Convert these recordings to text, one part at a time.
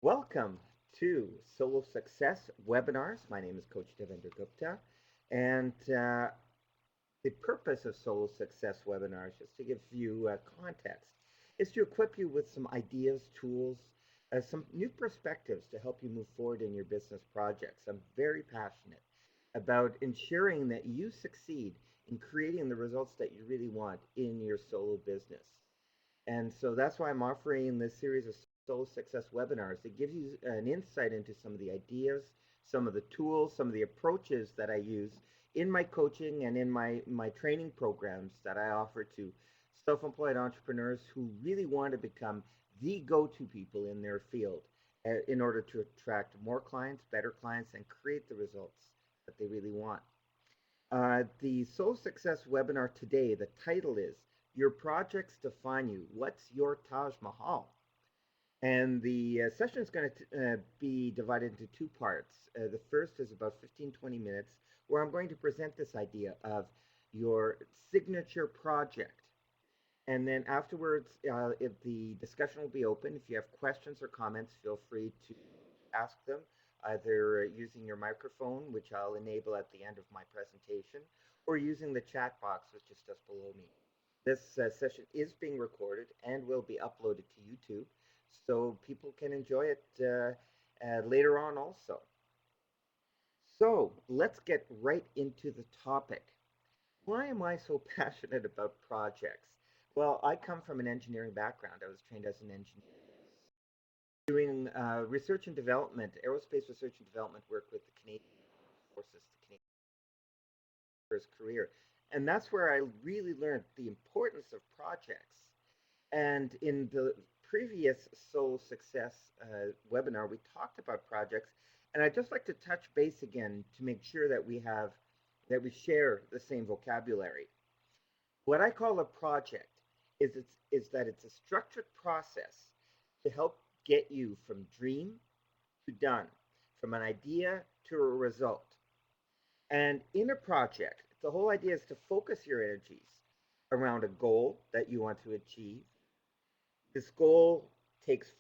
Welcome to Solo Success webinars. My name is Coach Devendra Gupta, and the purpose of Solo Success webinars, just to give you context, is to equip you with some ideas, tools, some new perspectives to help you move forward in your business projects. I'm very passionate about ensuring that you succeed in creating the results that you really want in your solo business. And so that's why I'm offering this series of Soul Success webinars. It gives you an insight into some of the ideas, some of the tools, some of the approaches that I use in my coaching and in my training programs that I offer to self-employed entrepreneurs who really want to become the go-to people in their field in order to attract more clients, better clients, and create the results that they really want. The Soul Success webinar today, the title is Your Projects Define You. What's your Taj Mahal? And the session is going to be divided into two parts. The first is about 15-20 minutes where I'm going to present this idea of your signature project. And then afterwards, if the discussion will be open. If you have questions or comments, feel free to ask them, either using your microphone, which I'll enable at the end of my presentation, or using the chat box, which is just below me. This session is being recorded and will be uploaded to YouTube, so people can enjoy it later on also. So let's get right into the topic. Why am I so passionate about projects? Well, I come from an engineering background. I was trained as an engineer, doing research and development, aerospace research and development work with the Canadian Forces, the Canadian Forces career. And that's where I really learned the importance of projects. And in the previous Soul Success webinar, we talked about projects. And I'd just like to touch base again to make sure that we share the same vocabulary. What I call a project is that it's a structured process to help get you from dream to done, from an idea to a result. And in a project, the whole idea is to focus your energies around a goal that you want to achieve. This goal takes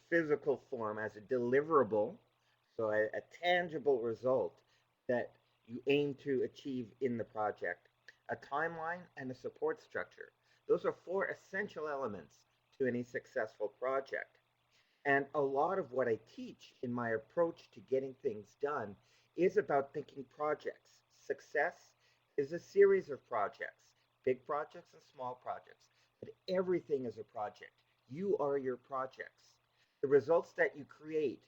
physical form as a deliverable, so a tangible result that you aim to achieve in the project, a timeline, and a support structure. Those are four essential elements to any successful project. And a lot of what I teach in my approach to getting things done is about thinking projects. Success is a series of projects, big projects and small projects, but everything is a project. You are your projects. The results that you create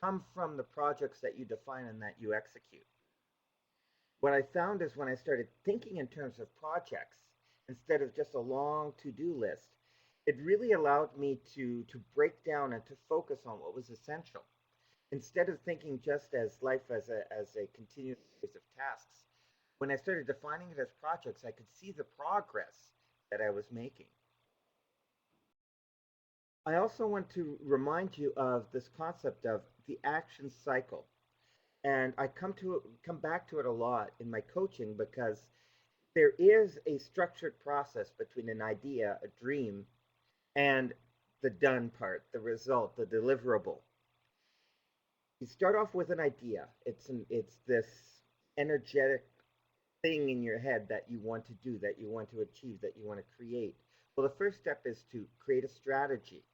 come from the projects that you define and that you execute. What I found is when I started thinking in terms of projects instead of just a long to-do list, it really allowed me to break down and to focus on what was essential. Instead of thinking just as life as a continuous series of tasks, when I started defining it as projects, I could see the progress that I was making. I also want to remind you of this concept of the action cycle. And I come back to it a lot in my coaching because there is a structured process between an idea, a dream, and the done part, the result, the deliverable. You start off with an idea. It's this energetic thing in your head that you want to do, that you want to achieve, that you want to create. Well, the first step is to create a strategy.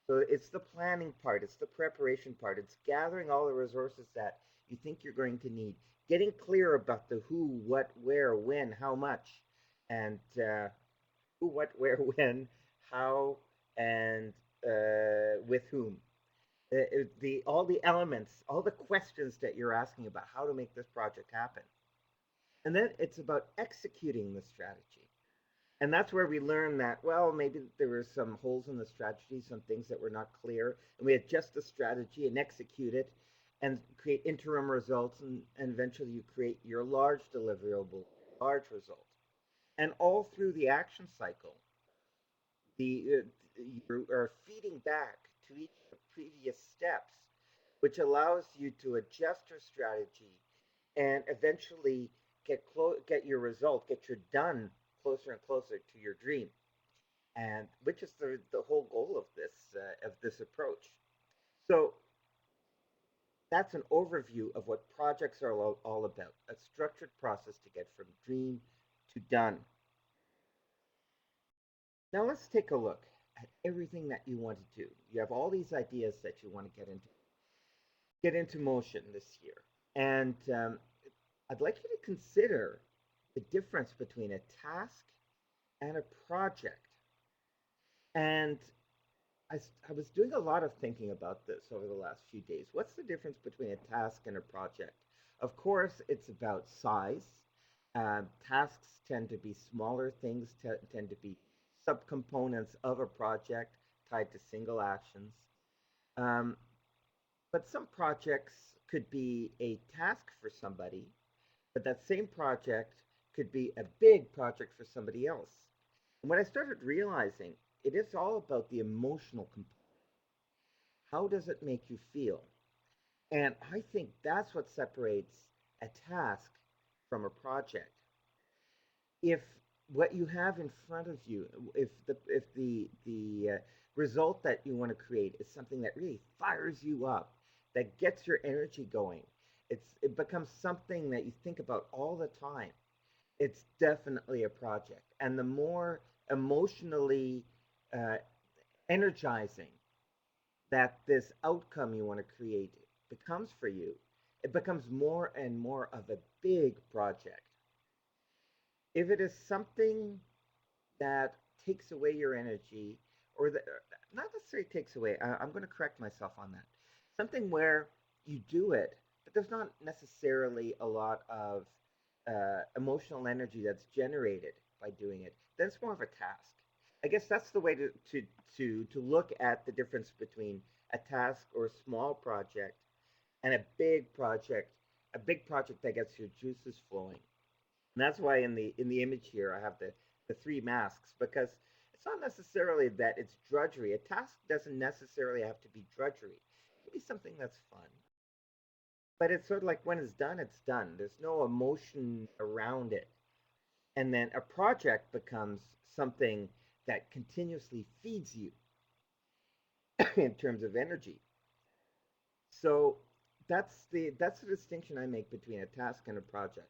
So it's the planning part, it's the preparation part, it's gathering all the resources that you think you're going to need, getting clear about the who, what, where, when, how much, and who, what, where, when, how, and with whom. All the elements, all the questions that you're asking about how to make this project happen. And then it's about executing the strategy. And that's where we learn that, well, maybe there were some holes in the strategy, some things that were not clear, and we adjust the strategy and execute it and create interim results, and eventually you create your large deliverable, large result. And all through the action cycle, you are feeding back to each of the previous steps, which allows you to adjust your strategy and eventually get your result, get your done closer and closer to your dream, and which is the whole goal of this approach. So that's an overview of what projects are all about, a structured process to get from dream to done. Now let's take a look at everything that you want to do. You have all these ideas that you want to get into motion this year. And I'd like you to consider the difference between a task and a project. And I was doing a lot of thinking about this over the last few days. What's the difference between a task and a project? Of course, it's about size. Tasks tend to be smaller things, tend to be subcomponents of a project tied to single actions. Um, but some projects could be a task for somebody, but that same project could be a big project for somebody else. And when I started realizing it is all about the emotional component, how does it make you feel? And I think that's what separates a task from a project. If what you have in front of you, if the result that you want to create is something that really fires you up, that gets your energy going, it becomes something that you think about all the time. It's definitely a project, and the more emotionally uh, energizing that this outcome you want to create becomes for you, it becomes more and more of a big project. If it is something that takes away your energy, or that not necessarily takes away, I'm going to correct myself on that. Something where you do it, but there's not necessarily a lot of emotional energy that's generated by doing it. Then it's more of a task. I guess that's the way to look at the difference between a task or a small project and a big project that gets your juices flowing. And that's why in the image here I have the three masks, because it's not necessarily that it's drudgery. A task doesn't necessarily have to be drudgery. It can be something that's fun. But it's sort of like when it's done, it's done. There's no emotion around it. And then a project becomes something that continuously feeds you in terms of energy. So that's the distinction I make between a task and a project.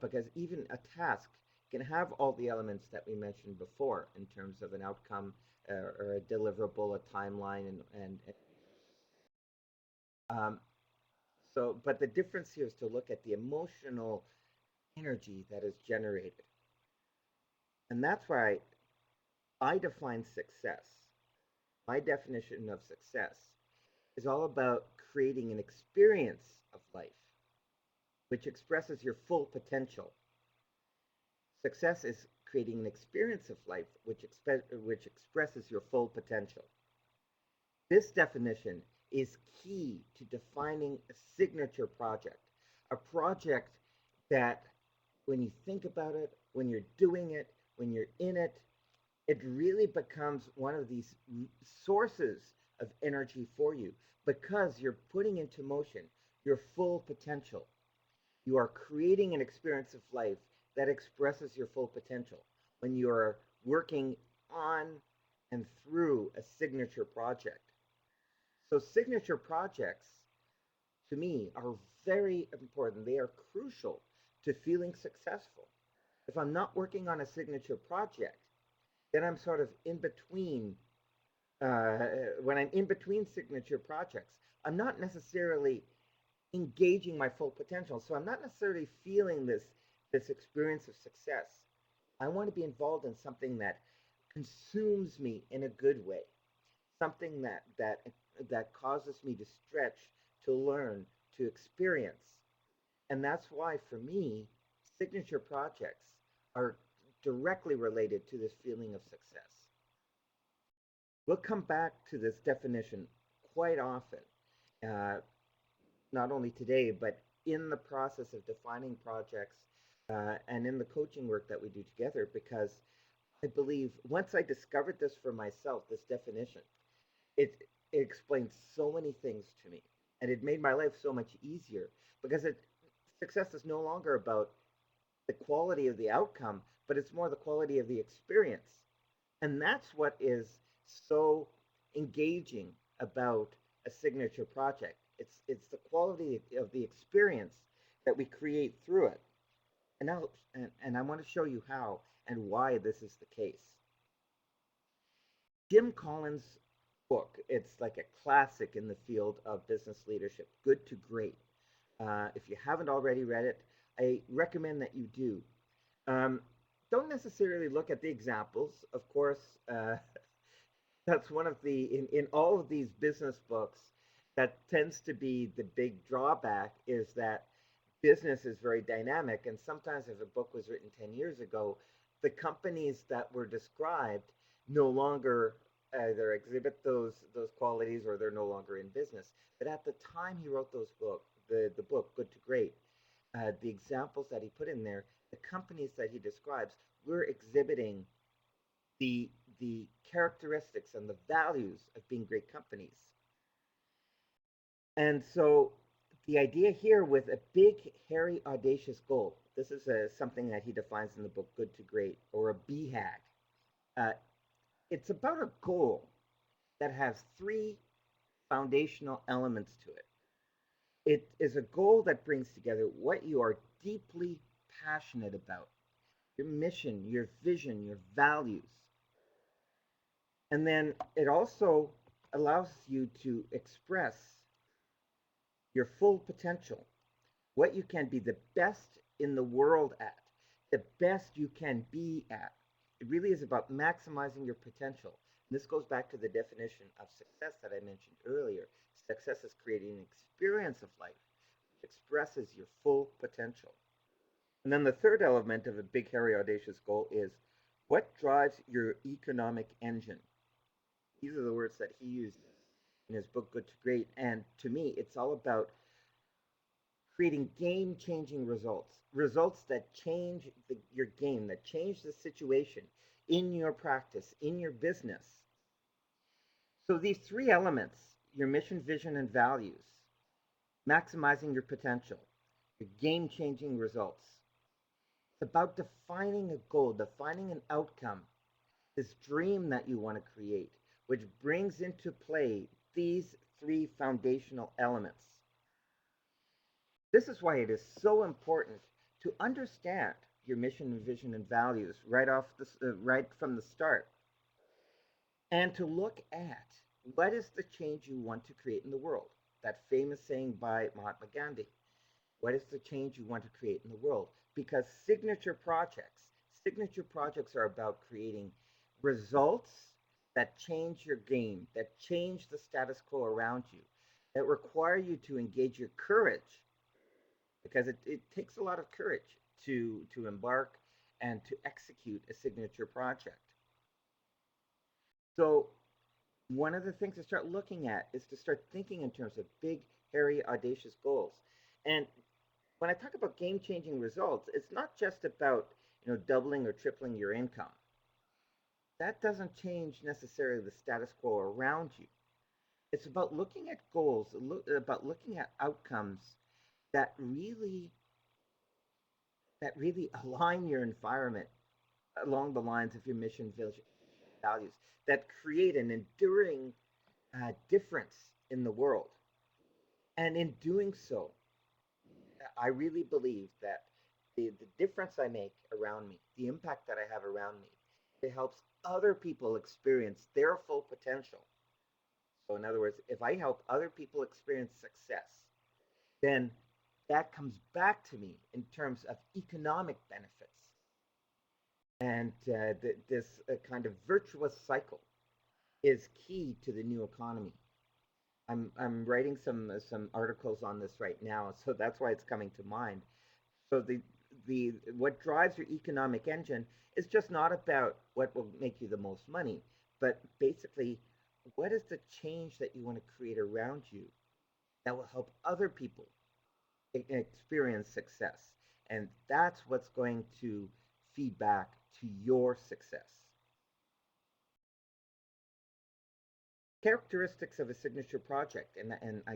Because even a task can have all the elements that we mentioned before in terms of an outcome or a deliverable, a timeline, and but the difference here is to look at the emotional energy that is generated, and that's why I define success. My definition of success is all about creating an experience of life which expresses your full potential. Success is creating an experience of life which expresses your full potential. This definition is key to defining a signature project, a project that when you think about it, when you're doing it, when you're in it, it really becomes one of these sources of energy for you because you're putting into motion your full potential. You are creating an experience of life that expresses your full potential when you are working on and through a signature project. So, signature projects to me are very important. They are crucial to feeling successful. If I'm not working on a signature project, then I'm sort of in between. When I'm in between signature projects, I'm not necessarily engaging my full potential. So I'm not necessarily feeling this experience of success. I want to be involved in something that consumes me in a good way, something that causes me to stretch, to learn, to experience. And that's why for me, signature projects are directly related to this feeling of success. We'll come back to this definition quite often, uh, not only today, but in the process of defining projects and in the coaching work that we do together, because I believe once I discovered this for myself, this definition, it explained so many things to me, and it made my life so much easier because success is no longer about the quality of the outcome, but it's more the quality of the experience. And that's what is so engaging about a signature project. It's the quality of the experience that we create through it. And now, and I want to show you how and why this is the case. Jim Collins' book, it's like a classic in the field of business leadership, Good to Great. If you haven't already read it, I recommend that you do. Um, don't necessarily look at the examples. Of course, that's one of the, in all of these business books, that tends to be the big drawback is that business is very dynamic. And sometimes, if a book was written 10 years ago, the companies that were described no longer either exhibit those qualities or they're no longer in business. But at the time he wrote the book Good to Great, the examples that he put in there, the companies that he describes were exhibiting the characteristics and the values of being great companies. And so the idea here with a big, hairy, audacious goal, this is something that he defines in the book Good to Great, or a BHAG. Uh, it's about a goal that has three foundational elements to it. It is a goal that brings together what you are deeply passionate about, your mission, your vision, your values. And then it also allows you to express your full potential, what you can be the best in the world at, the best you can be at. It really is about maximizing your potential. And this goes back to the definition of success that I mentioned earlier. Success is creating an experience of life which expresses your full potential. And then the third element of a big, hairy, audacious goal is what drives your economic engine. These are the words that he uses in his book, Good to Great. And to me, it's all about creating game changing results, results that change your game, that change the situation in your practice, in your business. So these three elements, your mission, vision, and values, maximizing your potential, your game changing results. It's about defining a goal, defining an outcome, this dream that you want to create, which brings into play these three foundational elements. This is why it is so important to understand your mission, vision, and values right from the start, and to look at what is the change you want to create in the world. That famous saying by Mahatma Gandhi. What is the change you want to create in the world? Because signature projects are about creating results that change your game, that change the status quo around you, that require you to engage your courage, because it takes a lot of courage to embark and to execute a signature project. So one of the things to start looking at is to start thinking in terms of big, hairy, audacious goals. And when I talk about game-changing results, it's not just about doubling or tripling your income. That doesn't change necessarily the status quo around you. It's about looking at goals, about looking at outcomes that really align your environment along the lines of your mission, vision, values, that create an enduring difference in the world. And in doing so, I really believe that the difference I make around me, the impact that I have around me, it helps other people experience their full potential. So, in other words, if I help other people experience success, then that comes back to me in terms of economic benefits. And this kind of virtuous cycle is key to the new economy. I'm writing some articles on this right now, so that's why it's coming to mind. So the what drives your economic engine is just not about what will make you the most money, but basically what is the change that you want to create around you that will help other people experience success, and that's what's going to feed back to your success. Characteristics of a signature project, and I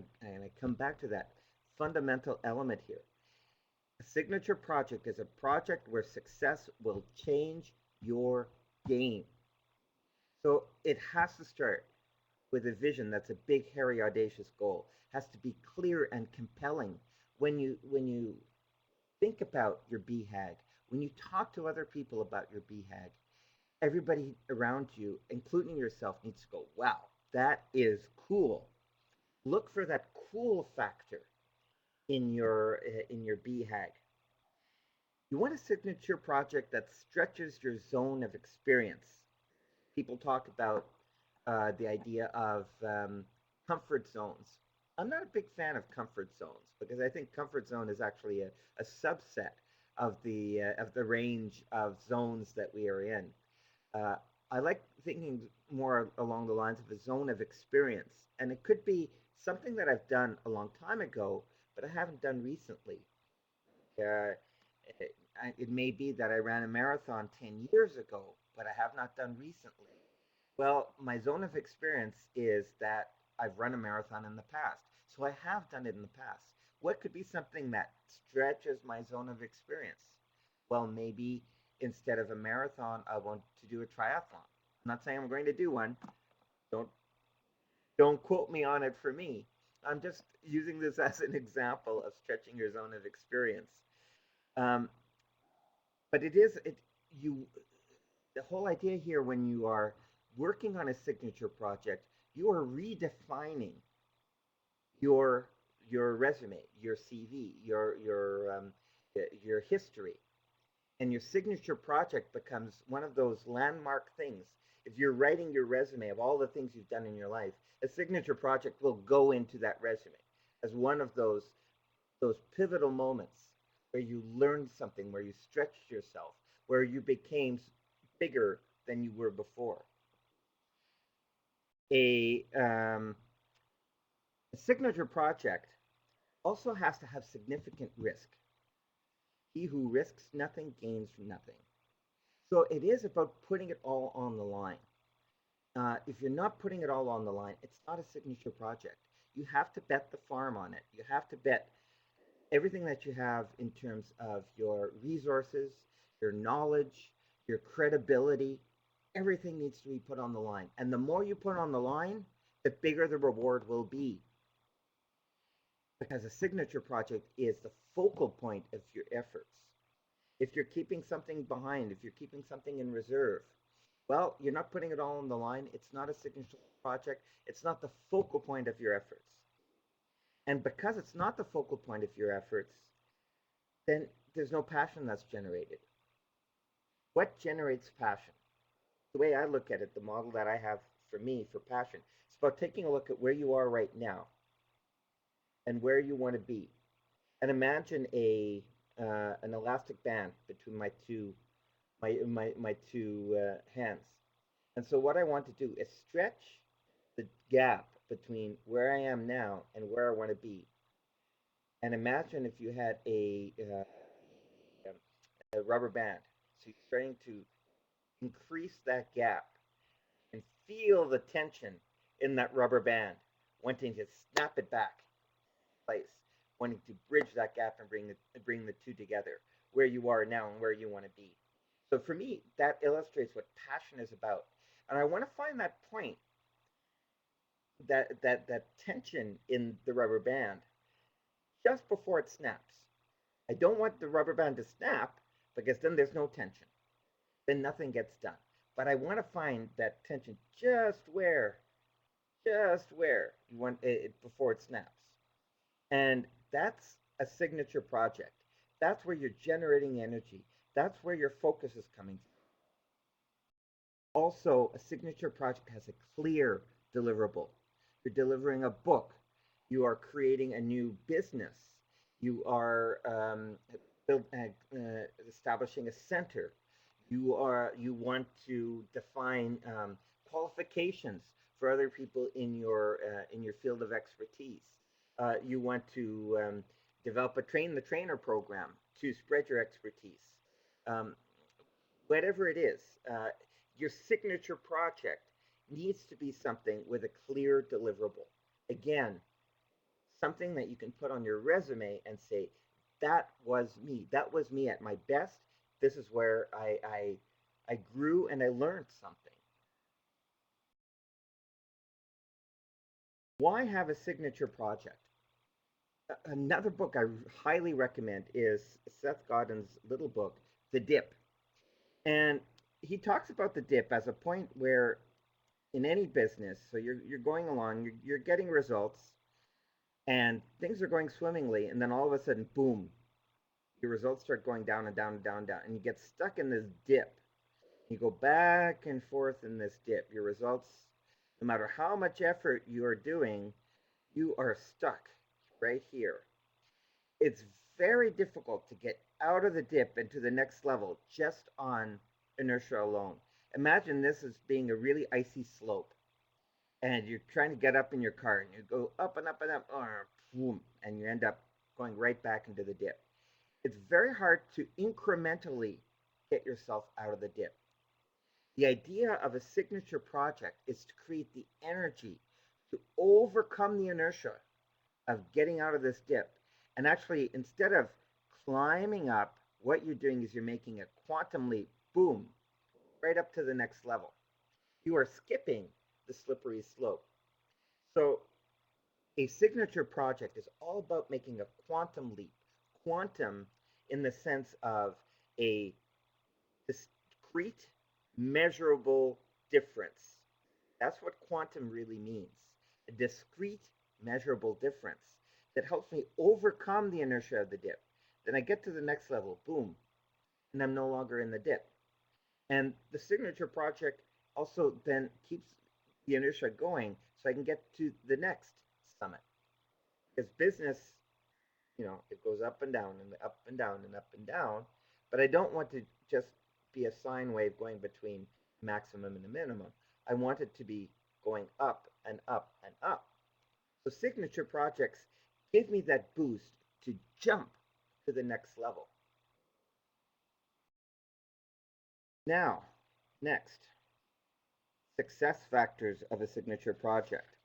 come back to that fundamental element here. A signature project is a project where success will change your game. So it has to start with a vision that's a big, hairy, audacious goal has to be clear and compelling. When you think about your BHAG, when you talk to other people about your BHAG, everybody around you, including yourself, needs to go, wow, that is cool. Look for that cool factor in your BHAG. You want a signature project that stretches your zone of experience. People talk about the idea of comfort zones. I'm not a big fan of comfort zones because I think comfort zone is actually a subset of the range of zones that we are in. Uh, I like thinking more along the lines of a zone of experience, and it could be something that I've done a long time ago, but I haven't done recently. Uh, it, it may be that I ran a marathon 10 years ago, but I have not done recently. Well, my zone of experience is that I've run a marathon in the past. So I have done it in the past. What could be something that stretches my zone of experience? Well, maybe instead of a marathon, I want to do a triathlon. I'm not saying I'm going to do one. Don't don't quote me on it for me. I'm just using this as an example of stretching your zone of experience. Um, but it is it you the whole idea here when you are working on a signature project, you are redefining your your resume, your CV, your history, and your signature project becomes one of those landmark things. If you're writing your resume of all the things you've done in your life, a signature project will go into that resume as one of those pivotal moments where you learned something, where you stretched yourself, where you became bigger than you were before. A signature project also has to have significant risk. He who risks nothing gains nothing. So it is about putting it all on the line. If you're not putting it all on the line, it's not a signature project. You have to bet the farm on it. You have to bet everything that you have in terms of your resources, your knowledge, your credibility. Everything needs to be put on the line. And the more you put on the line, the bigger the reward will be. Because a signature project is the focal point of your efforts. If you're keeping something behind, if you're keeping something in reserve, well, you're not putting it all on the line. It's not a signature project. It's not the focal point of your efforts. And because it's not the focal point of your efforts, then there's no passion that's generated. What generates passion? The way I look at it, the model that I have for me for passion, it's about taking a look at where you are right now and where you want to be. And imagine a an elastic band between my two hands. And so what I want to do is stretch the gap between where I am now and where I want to be. And imagine if you had a rubber band. So you're starting to increase that gap and feel the tension in that rubber band, wanting to snap it back in place, wanting to bridge that gap and bring the two together, where you are now and where you want to be. So for me, that illustrates what passion is about. And I want to find that point, that tension in the rubber band just before it snaps. I don't want the rubber band to snap because then there's no tension. Then nothing gets done. But I want to find that tension just where you want it before it snaps. And that's a signature project. That's where you're generating energy. That's where your focus is coming from. Also, a signature project has a clear deliverable. You're delivering a book. You are creating a new business. You are establishing a center. You want to define qualifications for other people in your field of expertise. You want to develop a train the trainer program to spread your expertise. Um, Whatever it is, your signature project needs to be something with a clear deliverable. Again, something that you can put on your resume and say, that was me. That was me at my best. This is where I grew and I learned something. Why have a signature project? Another book I highly recommend is Seth Godin's little book, The Dip. And he talks about the dip as a point where in any business, so you're going along, you're getting results, and things are going swimmingly, and then all of a sudden, boom, your results start going down and down and down and down, and you get stuck in this dip. You go back and forth in this dip. Your results, no matter how much effort you are doing, you are stuck right here. It's very difficult to get out of the dip into the next level just on inertia alone. Imagine this as being a really icy slope, and you're trying to get up in your car, and you go up and up and up, boom, and you end up going right back into the dip. It's very hard to incrementally get yourself out of the dip. The idea of a signature project is to create the energy to overcome the inertia of getting out of this dip. And actually, instead of climbing up, what you're doing is you're making a quantum leap, boom, right up to the next level. You are skipping the slippery slope. So, a signature project is all about making a quantum leap. Quantum in the sense of a discrete, measurable difference. That's what quantum really means. A discrete, measurable difference that helps me overcome the inertia of the dip. Then I get to the next level, boom, and I'm no longer in the dip. And the signature project also then keeps the inertia going so I can get to the next summit. Because business, it goes up and down and up and down and up and down, but I don't want to just be a sine wave going between maximum and the minimum. I want it to be going up and up and up. So signature projects give me that boost to jump to the next level. Now, next, success factors of a signature project.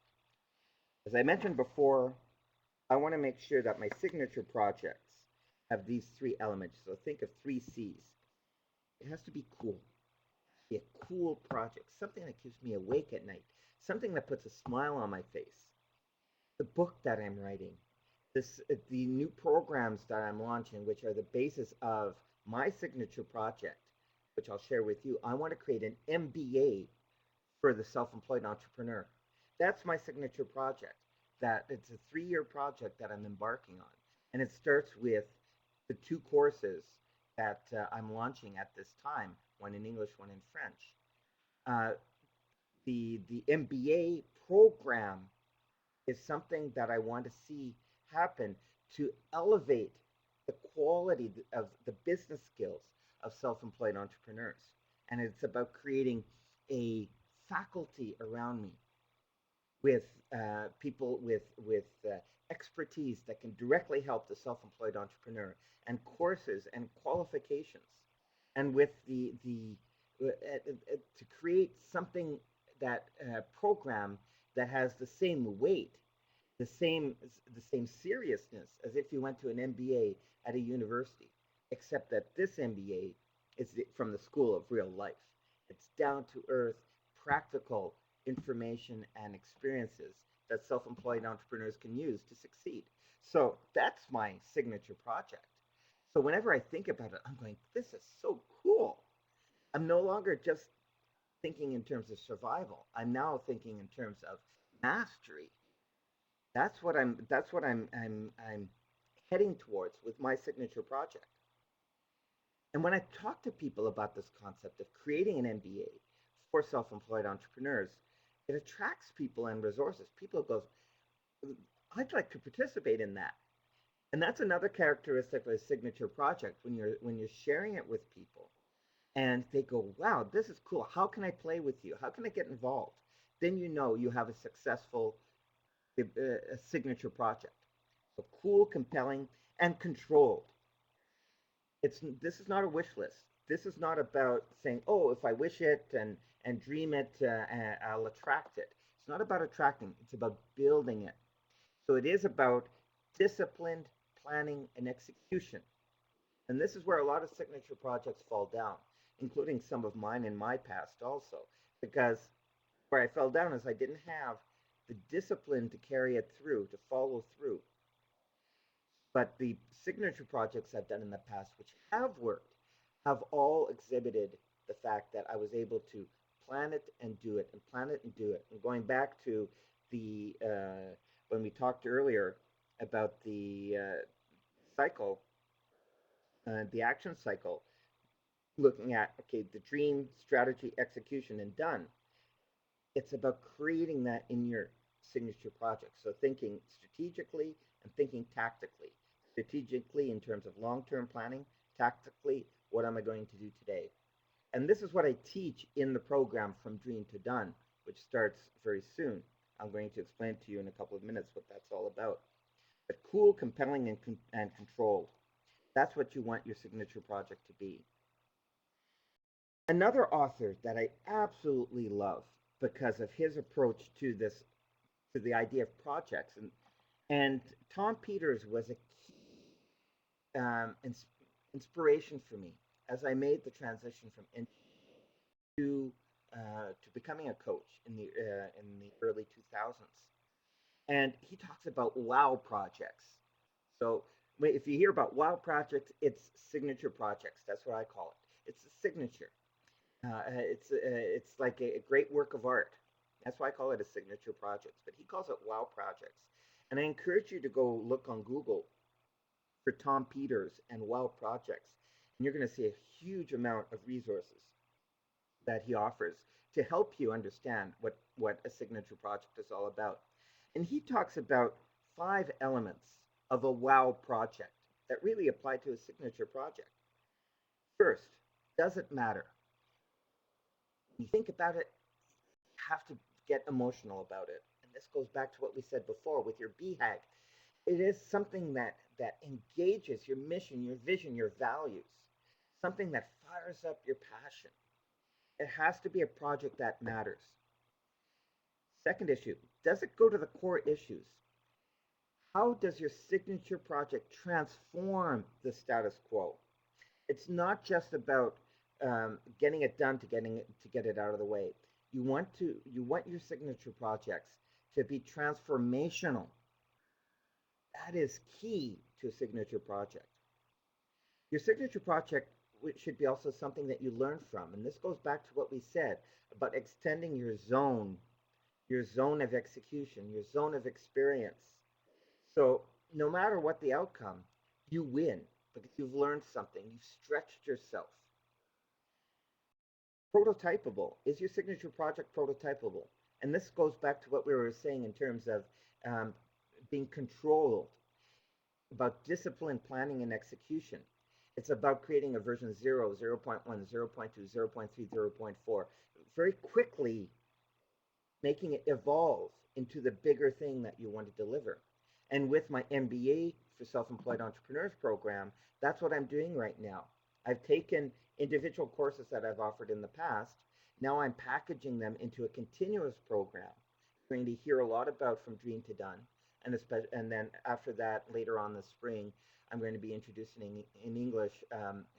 As I mentioned before, I want to make sure that my signature projects have these three elements. So think of three C's. It has to be cool. Be a cool project, something that keeps me awake at night, something that puts a smile on my face. The book that I'm writing, the new programs that I'm launching, which are the basis of my signature project, which I'll share with you. I want to create an MBA for the self-employed entrepreneur. That's my signature project. That it's a 3-year project that I'm embarking on, and it starts with the 2 courses that I'm launching at this time, one in English, one in French. The MBA program is something that I want to see happen to elevate the quality of the business skills of self-employed entrepreneurs. And it's about creating a faculty around me with people with expertise that can directly help the self-employed entrepreneur, and courses and qualifications, and with to create something that program that has the same weight, the same seriousness as if you went to an MBA at a university, except that this MBA is from the school of real life. It's down to earth, practical information and experiences that self-employed entrepreneurs can use to succeed. So that's my signature project. So whenever I think about it, I'm going, this is so cool. I'm no longer just thinking in terms of survival. I'm now thinking in terms of mastery. That's what I'm heading towards with my signature project. And when I talk to people about this concept of creating an MBA for self-employed entrepreneurs, it attracts people and resources. People go, I'd like to participate in that. And that's another characteristic of a signature project when you're sharing it with people and they go, wow, this is cool. How can I play with you? How can I get involved? Then you know you have a successful signature project. So cool, compelling, and controlled. This is not a wish list. This is not about saying, oh, if I wish it and dream it, I'll attract it. It's not about attracting. It's about building it. So it is about disciplined planning and execution. And this is where a lot of signature projects fall down, including some of mine in my past also, because where I fell down is I didn't have the discipline to carry it through, to follow through. But the signature projects I've done in the past, which have worked, have all exhibited the fact that I was able to plan it and do it, and plan it and do it. And going back to the when we talked earlier about the cycle, the action cycle, looking at, okay, the dream, strategy, execution, and done. It's about creating that in your signature project. So thinking strategically and thinking tactically. Strategically in terms of long-term planning, tactically, what am I going to do today? And this is what I teach in the program From Dream to Done, which starts very soon. I'm going to explain to you in a couple of minutes what that's all about. But cool, compelling, and controlled. That's what you want your signature project to be. Another author that I absolutely love because of his approach to this, to the idea of projects, and Tom Peters was a key inspiration for me as I made the transition from to becoming a coach in the early 2000s. And he talks about wow projects. So if you hear about wow projects, it's signature projects. That's what I call it. It's a signature. It's like a great work of art. That's why I call it a signature project. But he calls it wow projects. And I encourage you to go look on Google for Tom Peters and wow projects. And you're going to see a huge amount of resources that he offers to help you understand what a signature project is all about. And he talks about 5 elements of a wow project that really apply to a signature project. First, does it matter? When you think about it, you have to get emotional about it. And this goes back to what we said before with your BHAG. It is something that engages your mission, your vision, your values, something that fires up your passion. It has to be a project that matters. Second issue, does it go to the core issues? How does your signature project transform the status quo? It's not just about getting it done to get it out of the way. You want your signature projects to be transformational. That is key to a signature project. Your signature project should be also something that you learn from, and this goes back to what we said about extending your zone of execution, your zone of experience. So no matter what the outcome, you win because you've learned something, you've stretched yourself. Prototypable. Is your signature project prototypable? And this goes back to what we were saying in terms of being controlled, about discipline, planning, and execution. It's about creating a version 0, 0.1, 0.2, 0.3, 0.4, very quickly making it evolve into the bigger thing that you want to deliver. And with my MBA for Self-Employed Entrepreneurs program, that's what I'm doing right now. I've taken individual courses that I've offered in the past. Now I'm packaging them into a continuous program. You're going to hear a lot about From Dream to Done. And then after that, later on this spring, I'm going to be introducing in English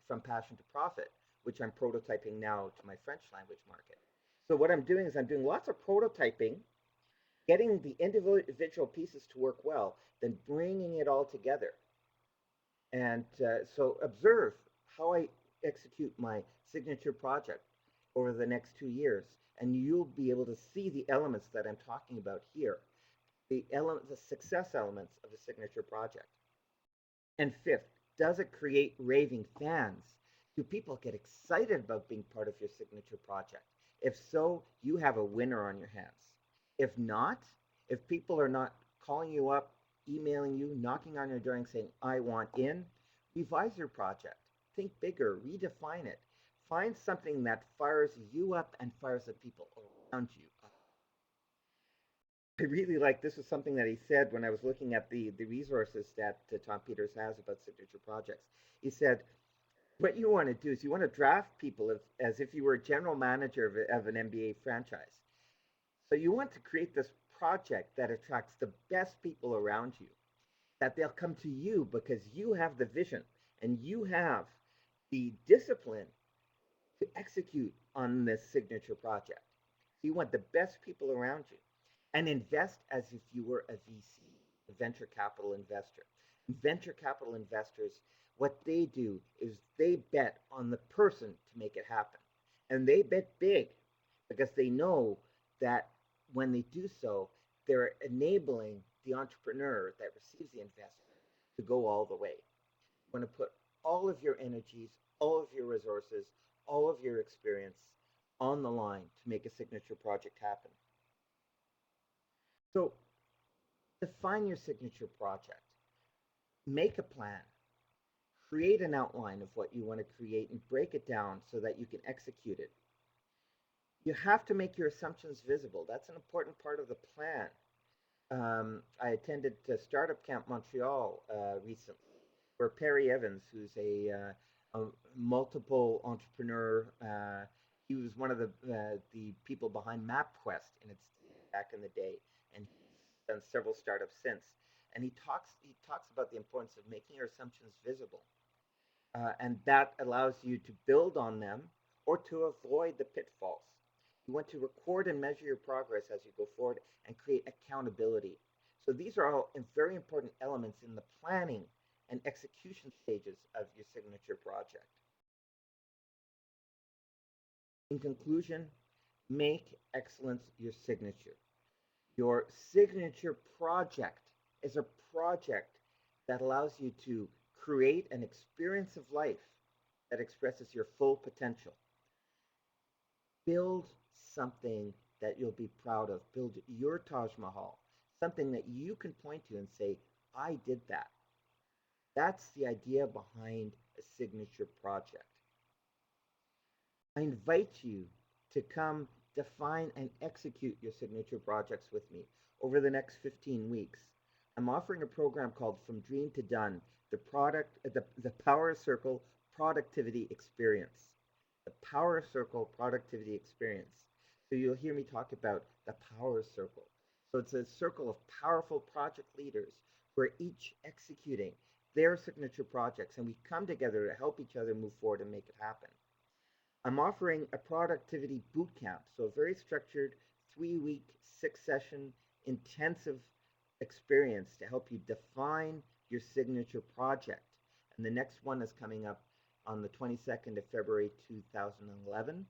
From Passion to Profit, which I'm prototyping now to my French language market. So what I'm doing is I'm doing lots of prototyping, getting the individual pieces to work well, then bringing it all together. And so observe how I execute my signature project over the next 2 years, and you'll be able to see the elements that I'm talking about here, the success elements of a signature project. And fifth, does it create raving fans? Do people get excited about being part of your signature project? If so, you have a winner on your hands. If not, if people are not calling you up, emailing you, knocking on your door and saying, I want in, revise your project. Think bigger, redefine it. Find something that fires you up and fires the people around you up. I really like, this was something that he said when I was looking at the resources that Tom Peters has about signature projects. He said, what you want to do is you want to draft people as if you were a general manager of an MBA franchise. So you want to create this project that attracts the best people around you, that they'll come to you because you have the vision and you have the discipline to execute on this signature project. So you want the best people around you. and invest as if you were a VC, a venture capital investor. Venture capital investors, what they do is they bet on the person to make it happen. And they bet big because they know that when they do so, they're enabling the entrepreneur that receives the investment to go all the way. You want to put all of your energies, all of your resources, all of your experience on the line to make a signature project happen. So define your signature project, make a plan, create an outline of what you want to create, and break it down so that you can execute it. You have to make your assumptions visible. That's an important part of the plan. I attended Startup Camp Montreal recently, where Perry Evans, who's a multiple entrepreneur, he was one of the people behind MapQuest in its back in the day, and he's done several startups since. And he talks about the importance of making your assumptions visible, and that allows you to build on them or to avoid the pitfalls. You want to record and measure your progress as you go forward and create accountability. So these are all very important elements in the planning and execution stages of your signature project. In conclusion, make excellence your signature. Your signature project is a project that allows you to create an experience of life that expresses your full potential. Build something that you'll be proud of. Build your Taj Mahal, something that you can point to and say, I did that. That's the idea behind a signature project. I invite you to come define and execute your signature projects with me over the next 15 weeks. I'm offering a program called From Dream to Done, the Power Circle Productivity Experience. The Power Circle Productivity Experience. So you'll hear me talk about the Power Circle. So it's a circle of powerful project leaders who are each executing their signature projects, and we come together to help each other move forward and make it happen. I'm offering a productivity bootcamp, so a very structured 3 week, 6 session, intensive experience to help you define your signature project. And the next one is coming up on the 22nd of February 2011.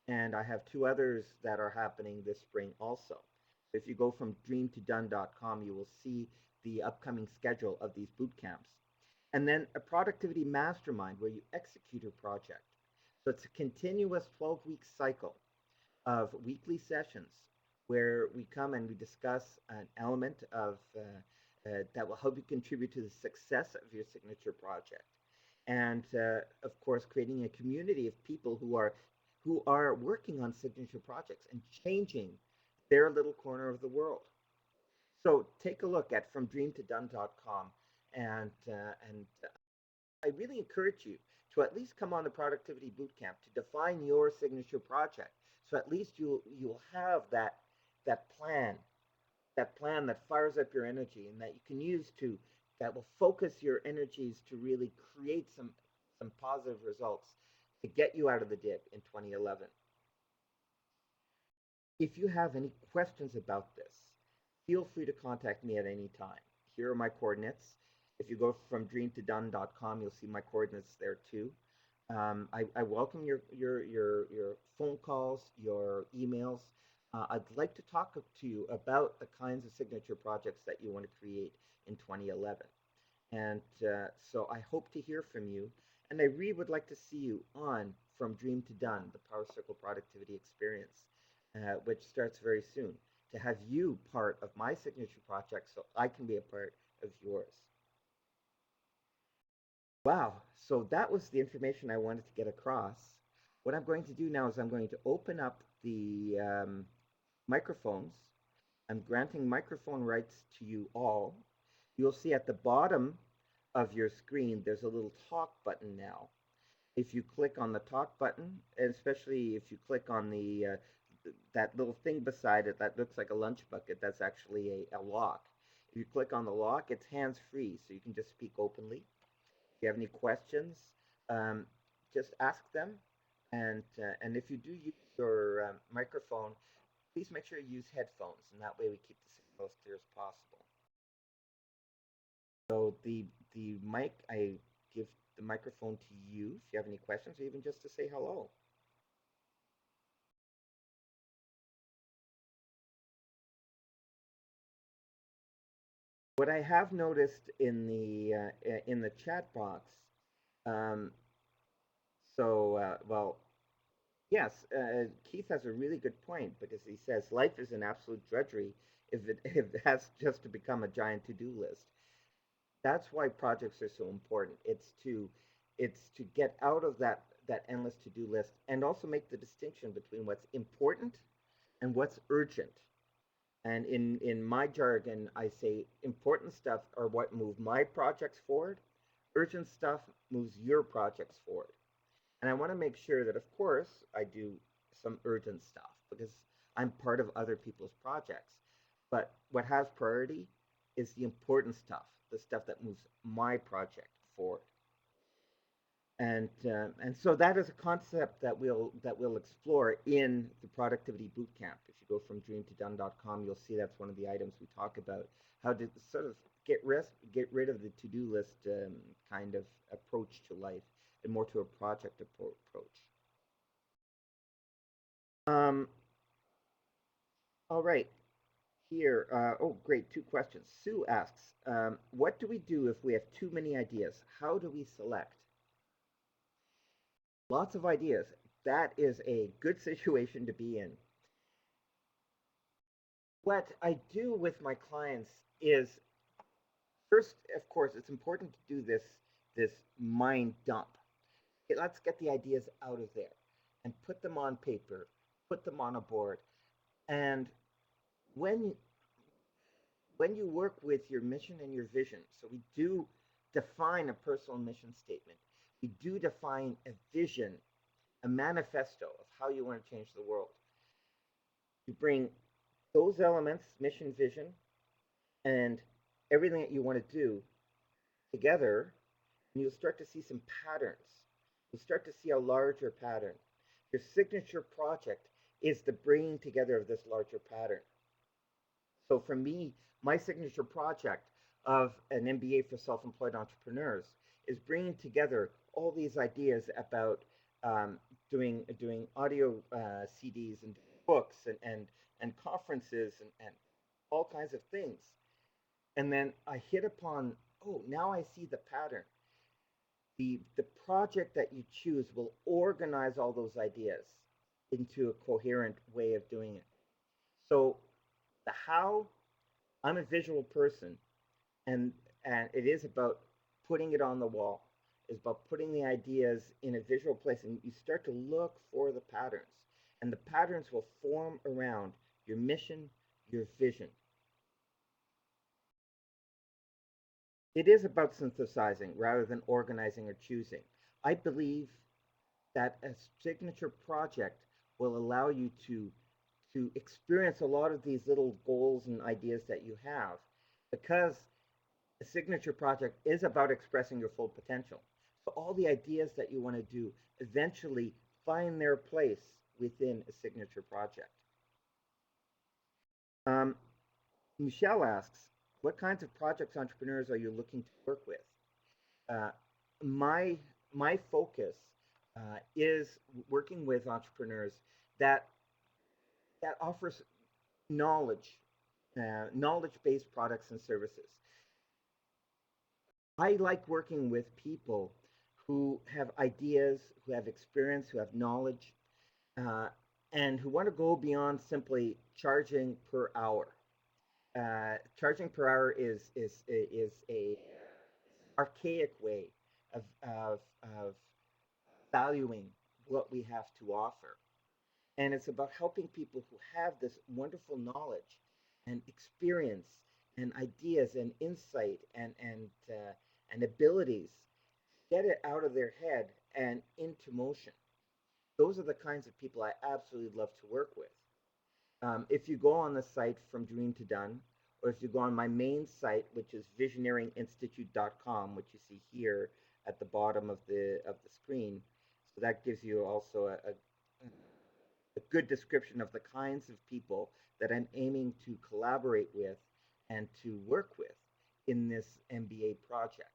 And I have two others that are happening this spring also. So if you go from dreamtodone.com, you will see the upcoming schedule of these boot camps. And then a productivity mastermind where you execute your project. So it's a continuous 12-week cycle of weekly sessions where we come and we discuss an element of that will help you contribute to the success of your signature project. And of course, creating a community of people who are working on signature projects and changing their little corner of the world. So take a look at fromdreamtodone.com, and I really encourage you to at least come on the productivity bootcamp to define your signature project. So at least you'll have that plan, that plan that fires up your energy and that you can use to that will focus your energies to really create some positive results to get you out of the dip in 2011. If you have any questions about this, feel free to contact me at any time. Here are my coordinates. If you go from dreamtodone.com, you'll see my coordinates there too. I welcome your phone calls, your emails. I'd like to talk to you about the kinds of signature projects that you want to create in 2011. And so I hope to hear from you. And I really would like to see you on From Dream to Done, the Power Circle Productivity Experience, which starts very soon, to have you part of my signature project so I can be a part of yours. Wow, so that was the information I wanted to get across. What I'm going to do now is I'm going to open up the microphones. I'm granting microphone rights to you all. You'll see at the bottom of your screen, there's a little talk button now. If you click on the talk button, and especially if you click on that little thing beside it that looks like a lunch bucket, that's actually a lock. If you click on the lock, it's hands-free, so you can just speak openly. If you have any questions, just ask them. And if you do use your microphone, please make sure you use headphones, and that way we keep the signal as clear as possible. So the mic, I give the microphone to you if you have any questions, or even just to say hello. What I have noticed in the chat box, um, well, yes, Keith has a really good point because he says life is an absolute drudgery if it has just to become a giant to do list. That's why projects are so important. It's to get out of that endless to do list and also make the distinction between what's important and what's urgent. And in my jargon, I say important stuff are what move my projects forward. Urgent stuff moves your projects forward. And I want to make sure that, of course, I do some urgent stuff because I'm part of other people's projects. But what has priority is the important stuff, the stuff that moves my project forward. And so that is a concept that we'll explore in the productivity bootcamp. If you go from dreamtodone.com, you'll see that's one of the items we talk about, how to sort of get rid of the to-do list kind of approach to life and more to a project approach. Um, all right, here. Oh, great, two questions. Sue asks, what do we do if we have too many ideas? How do we select? Lots of ideas. That is a good situation to be in. What I do with my clients is first, of course, it's important to do this mind dump. Okay, let's get the ideas out of there and put them on paper, put them on a board. And when when you work with your mission and your vision, so we do define a personal mission statement. We do define a vision, a manifesto of how you want to change the world. You bring those elements, mission, vision, and everything that you want to do together, and you'll start to see some patterns. You'll start to see a larger pattern. Your signature project is the bringing together of this larger pattern. So for me, my signature project of an MBA for self-employed entrepreneurs is bringing together all these ideas about doing audio CDs and books and conferences and all kinds of things. And then I hit upon, oh, now I see the pattern. The project that you choose will organize all those ideas into a coherent way of doing it. So the how, I'm a visual person, and and it is about putting it on the wall. It's about putting the ideas in a visual place, and you start to look for the patterns, and the patterns will form around your mission, your vision. It is about synthesizing rather than organizing or choosing. I believe that a signature project will allow you to experience a lot of these little goals and ideas that you have because a signature project is about expressing your full potential. So all the ideas that you want to do eventually find their place within a signature project. Um, Michelle asks, what kinds of projects entrepreneurs are you looking to work with? Uh, my my focus is working with entrepreneurs that that offers knowledge, knowledge-based products and services. I like working with people who have ideas, who have experience, who have knowledge, uh, and who want to go beyond simply charging per hour. Charging per hour is a archaic way of valuing what we have to offer. And it's about helping people who have this wonderful knowledge and experience and ideas and insight and abilities, get it out of their head and into motion. Those are the kinds of people I absolutely love to work with. If you go on the site from Dream to Done, or if you go on my main site, which is visioneeringinstitute.com, which you see here at the bottom of the screen, so that gives you also a a good description of the kinds of people that I'm aiming to collaborate with and to work with in this MBA project.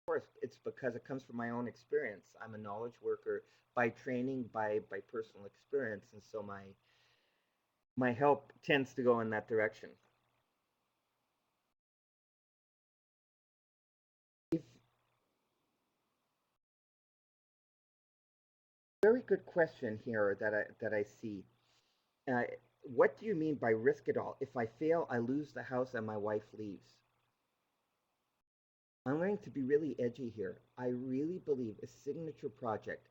Of course, it's because it comes from my own experience. I'm a knowledge worker by training, by personal experience, and so my help tends to go in that direction. If Very good question here that I see. Uh, what do you mean by risk it all? If I fail, I lose the house and my wife leaves. I'm going to be really edgy here. I really believe a signature project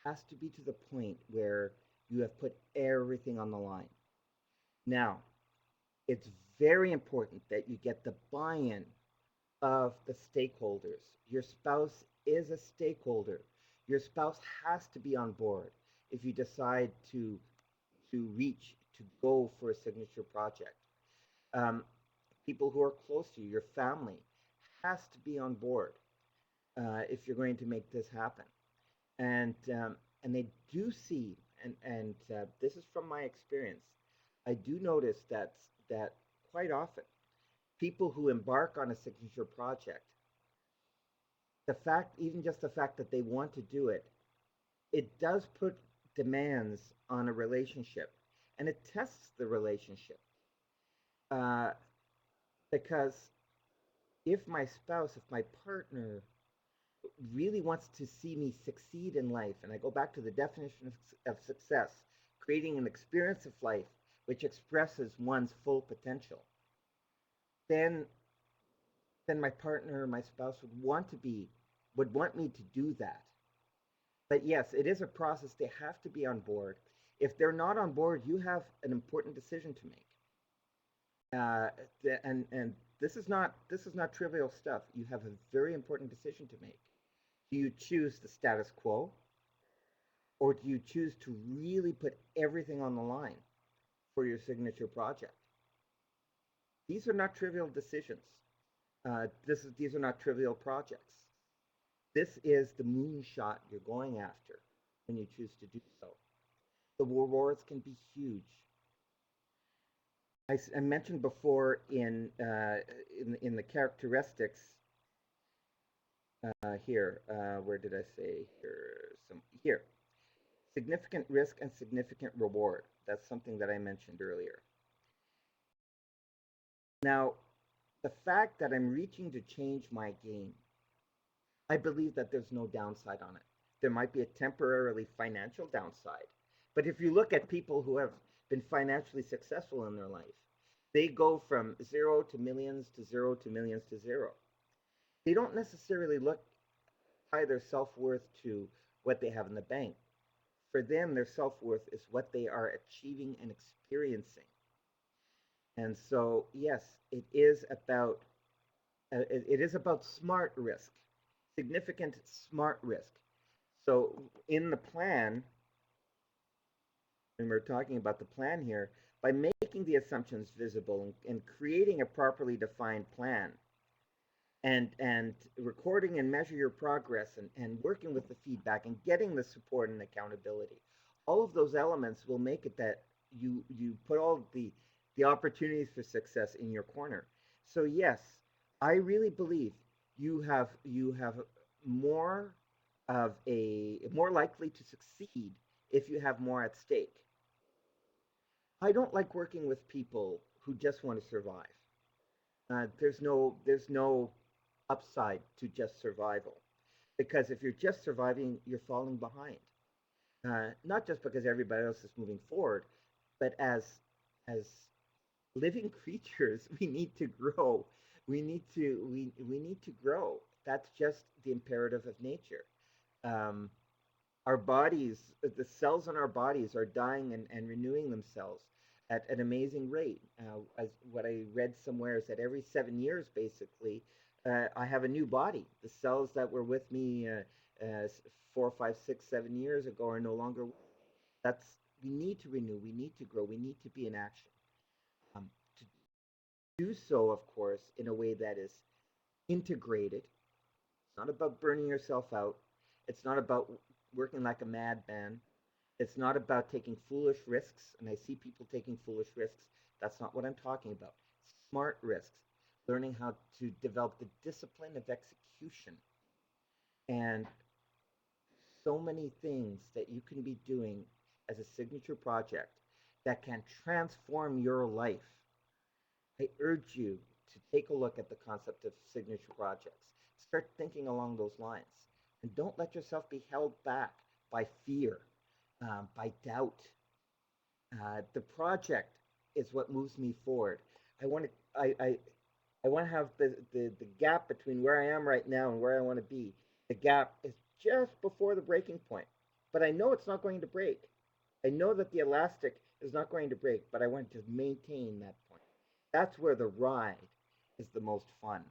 has to be to the point where you have put everything on the line. Now, it's very important that you get the buy-in of the stakeholders. Your spouse is a stakeholder. Your spouse has to be on board if you decide to go for a signature project. Um, People who are close to you, your family, has to be on board if you're going to make this happen. And they do see, and this is from my experience, I do notice that quite often people who embark on a signature project, even just the fact that they want to do it, it does put demands on a relationship, and it tests the relationship uh, because if my partner really wants to see me succeed in life, and I go back to the definition of success, creating an experience of life which expresses one's full potential, then my partner or my spouse would want me to do that. But yes, it is a process. They have to be on board. If they're not on board, you have an important decision to make. Uh, and this is not trivial stuff. You have a very important decision to make. Do you choose the status quo, or do you choose to really put everything on the line for your signature project? These are not trivial decisions. These are not trivial projects. This is the moonshot you're going after when you choose to do so. The rewards can be huge. I mentioned before in the characteristics here. Where did I say here? Here. Significant risk and significant reward. That's something that I mentioned earlier. Now, the fact that I'm reaching to change my game, I believe that there's no downside on it. There might be a temporarily financial downside, but if you look at people who have been financially successful in their life, they go from zero to millions to zero to millions to zero. They don't necessarily tie their self worth to what they have in the bank. For them, their self worth is what they are achieving and experiencing. And so, yes, it is about smart risk, significant smart risk. So in the plan, when we're talking about the plan here, by making the assumptions visible and creating a properly defined plan, and recording and measure your progress, and working with the feedback and getting the support and accountability, all of those elements will make it that you put all the opportunities for success in your corner. So yes, I really believe you have more more likely to succeed if you have more at stake. I don't like working with people who just want to survive. There's no upside to just survival, because if you're just surviving, you're falling behind. Not just because everybody else is moving forward, but as living creatures, we need to grow. We need to grow. That's just the imperative of nature. Um, our bodies, the cells in our bodies are dying and renewing themselves at an amazing rate. As what I read somewhere is that every 7 years, basically, I have a new body. The cells that were with me 4, 5, 6, 7 years ago are no longer. That's We need to renew. We need to grow. We need to be in action. To do so, of course, in a way that is integrated. It's not about burning yourself out. It's not about working like a madman. It's not about taking foolish risks, and I see people taking foolish risks. That's not what I'm talking about. Smart risks, learning how to develop the discipline of execution, and so many things that you can be doing as a signature project that can transform your life. I urge you to take a look at the concept of signature projects. Start thinking along those lines. And don't let yourself be held back by fear, by doubt. The project is what moves me forward. I want to, I want to have the gap between where I am right now and where I want to be. The gap is just before the breaking point. But I know it's not going to break. I know that the elastic is not going to break, but I want to maintain that point. That's where the ride is the most fun.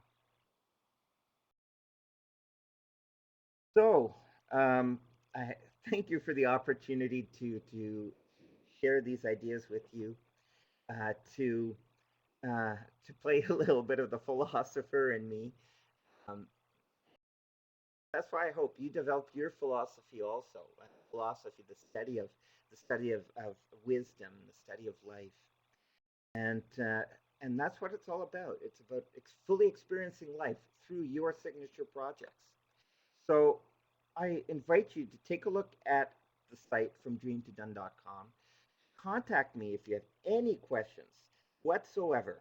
So, I thank you for the opportunity to share these ideas with you, uh, to to play a little bit of the philosopher in me. Um, that's why I hope you develop your philosophy also. Philosophy, the study of wisdom, the study of life, and uh, and that's what it's all about. It's about fully experiencing life through your signature projects. So I invite you to take a look at the site from dreamtodone.com. Contact me if you have any questions whatsoever.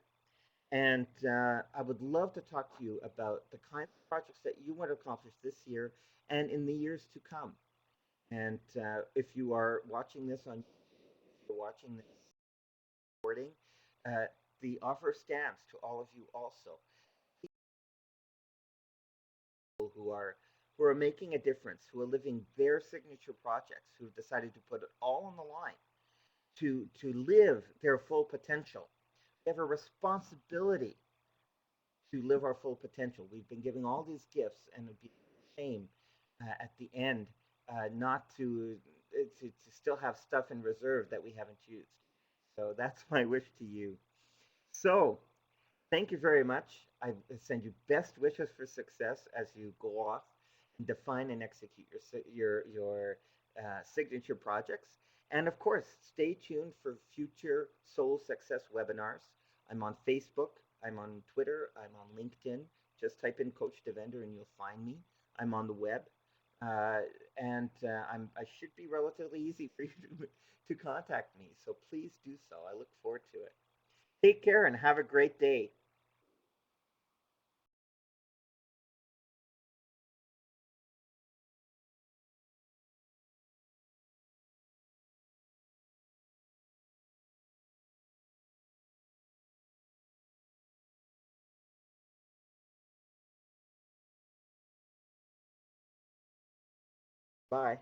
And I would love to talk to you about the kinds of projects that you want to accomplish this year and in the years to come. And if you are watching this on, if you're watching this recording, uh, the offer stands to all of you also. People who are making a difference, who are living their signature projects, who've decided to put it all on the line to live their full potential. We have a responsibility to live our full potential. We've been giving all these gifts, and it'd be a shame at the end not to still have stuff in reserve that we haven't used. So that's my wish to you. So thank you very much. I send you best wishes for success as you go off and define and execute your signature projects. And of course, stay tuned for future Soul Success webinars. I'm on Facebook, I'm on Twitter, I'm on LinkedIn. Just type in Coach Devender and you'll find me. I'm on the web, and I should be relatively easy for you to contact me. So please do so. I look forward to it. Take care and have a great day. Bye.